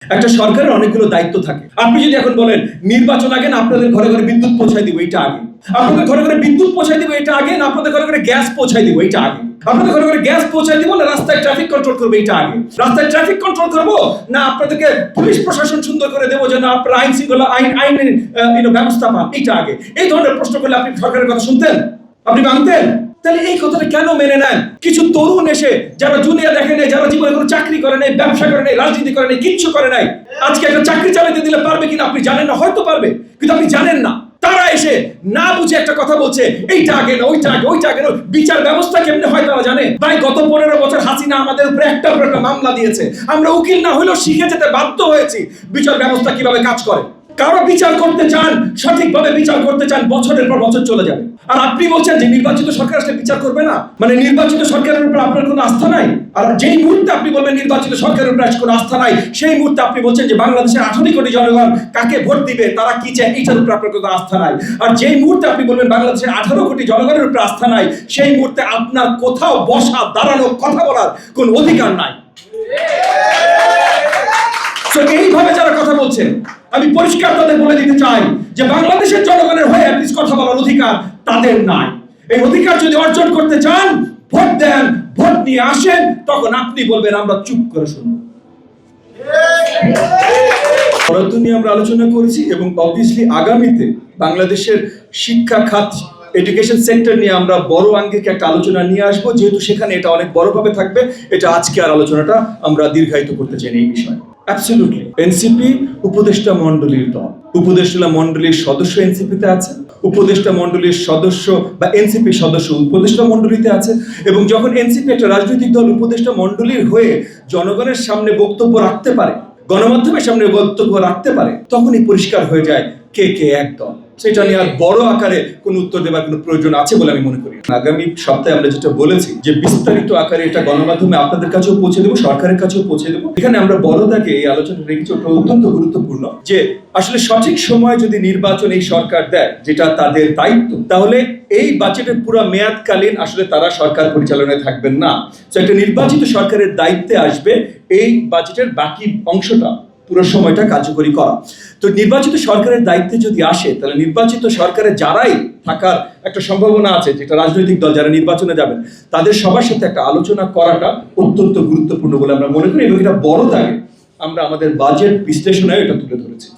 একটা সরকারের অনেকগুলো দায়িত্ব থাকে। আপনি যদি এখন বলেন নির্বাচন আগে না আপনাদের ঘরে ঘরে বিদ্যুৎ পৌঁছায় দিব, এটা আগে। আপনাদের ঘরে ঘরে বিদ্যুৎ পৌঁছায় দিব, এটা আগে। না আপনাদের ঘরে ঘরে গ্যাস পৌঁছায় দিব, এটা আগে। আপনাদের ঘরে ঘরে গ্যাস পৌঁছায় দিব, না রাস্তায় ট্রাফিক কন্ট্রোল করবে, এটা আগে। রাস্তায় ট্রাফিক কন্ট্রোল করবো, না আপনাদেরকে পুলিশ প্রশাসন সুন্দর করে দেবো যেন আপনারা আইন শৃঙ্খলা আইনের ব্যবস্থা পান, এটা আগে। এই ধরনের প্রশ্ন করলে আপনি সরকারের কথা শুনতেন? আপনি মানতেন? তাহলে এই কথাটা কেন মেনে নেন? কিছু তরুণ এসে যারা দুনিয়া দেখে নেই, যারা জীবনে কোনো চাকরি করে নাই, ব্যবসা করে নাই, রাজনীতি করে নাই, কিচ্ছু করে নাই, আজকে একটা চাকরি চালাতে দিলে পারবে কিনা আপনি জানেন না, হয়তো পারবে, কিন্তু আপনি জানেন না। তারা এসে না বুঝে একটা কথা বলছে, এইটা আগে না, ওইটা আগে, ওইটা আগে না। বিচার ব্যবস্থা কেমনে হয় তারা জানে? তাই গত 15 বছর হাসিনা আমাদের উপরে একটার পর একটা মামলা দিয়েছে। আমরা উকিল না হলেও শিখে যেতে বাধ্য হয়েছি বিচার ব্যবস্থা কিভাবে কাজ করে। কারো বিচার করতে চান, সঠিকভাবে বিচার করতে চান, বছরের পর বছর চলে যাবে। আর আপনি বলছেন যে নির্বাচিত সরকার আসলে বিচার করবে না, মানে নির্বাচিত সরকারের উপর আপনার কোনো আস্থা নাই। আর যেই মুহূর্তে আপনি বলবেন নির্বাচিত সরকারের উপর কোনো আস্থা নাই, সেই মুহূর্তে আপনি বলছেন যে বাংলাদেশের 18 কোটি জনগণ কাকে ভোট দিবে, তারা কি চায়, এইটার উপর আপনার কোনো আস্থা নাই। আর যেই মুহূর্তে আপনি বলবেন বাংলাদেশের 18 কোটি জনগণের উপর আস্থা নাই, সেই মুহূর্তে আপনার কোথাও বসা, দাঁড়ানো, কথা বলার কোনো অধিকার নাই। এইভাবে যারা কথা বলছেন, আমি পরিষ্কার তাদের বলে দিতে চাই যে বাংলাদেশের জনগণের হয়ে অ্যাটলিস্ট কথা বলার অধিকার তাদের নাই। এই অধিকার যদি অর্জন করতে চান, ভোট দেন, ভোট নিয়ে আসেন, তখন আপনি বলবেন আমরা চুপ করে শুনবো। পরবর্তী নিয়ে আমরা আলোচনা করেছি এবং অবভিয়াসলি আগামীতে বাংলাদেশের শিক্ষা খাত, এডুকেশন সেক্টর নিয়ে আমরা বড় আঙ্গিকে একটা আলোচনা নিয়ে আসবো, যেহেতু সেখানে এটা অনেক বড়ভাবে থাকবে। এটা আজকে আর আলোচনাটা আমরা দীর্ঘায়িত করতে চাই এই বিষয়ে। অ্যাবসলিউটলি এনসিপি উপদেষ্টা মণ্ডলীর দল, উপদেষ্টা মণ্ডলীর সদস্য এনসিপিতে আছে, উপদেষ্টা মণ্ডলীর সদস্য বা এনসিপি সদস্য উপদেষ্টা মণ্ডলীতে আছে। এবং যখন এনসিপি একটা রাজনৈতিক দল উপদেষ্টা মণ্ডলীর হয়ে জনগণের সামনে বক্তব্য রাখতে পারে, গণমাধ্যমের সামনে বক্তব্য রাখতে পারে, তখনই পরিষ্কার হয়ে যায় কে কে এক দল। সেটা নিয়ে আর বড় আকারে কোনো উত্তর দেওয়ার কোনো প্রয়োজন আছে বলে আমি মনে করি। আগামী সপ্তাহে আমরা যেটা বলেছি যে বিস্তারিত আকারে এটা গণমাধ্যমে আপনাদের কাছেও পৌঁছে দেবো, সরকারের কাছেও পৌঁছে দেবো। এখানে আমরা বড় দাগে এই আলোচনা রেখেছি, ওটা অত্যন্ত গুরুত্বপূর্ণ যে আসলে সঠিক সময় যদি নির্বাচন এই সরকার দেয়, যেটা তাদের দায়িত্ব, তাহলে এই বাজেটের পুরো মেয়াদকালীন আসলে তারা সরকার পরিচালনায় থাকবেন না। তো একটা নির্বাচিত সরকারের দায়িত্বে আসবে এই বাজেটের বাকি অংশটা পুরো সময়টা কার্যকরী করা। তো নির্বাচিত সরকারের দায়িত্বে যদি আসে, তাহলে নির্বাচিত সরকারে যারাই থাকার একটা সম্ভাবনা আছে, যেটা রাজনৈতিক দল যারা নির্বাচনে যাবেন, তাদের সবার সাথে একটা আলোচনা করাটা অত্যন্ত গুরুত্বপূর্ণ বলে আমরা মনে করি। এবং এটা বড় দাগে আমরা আমাদের বাজেট বিশ্লেষণে এটা তুলে ধরেছি।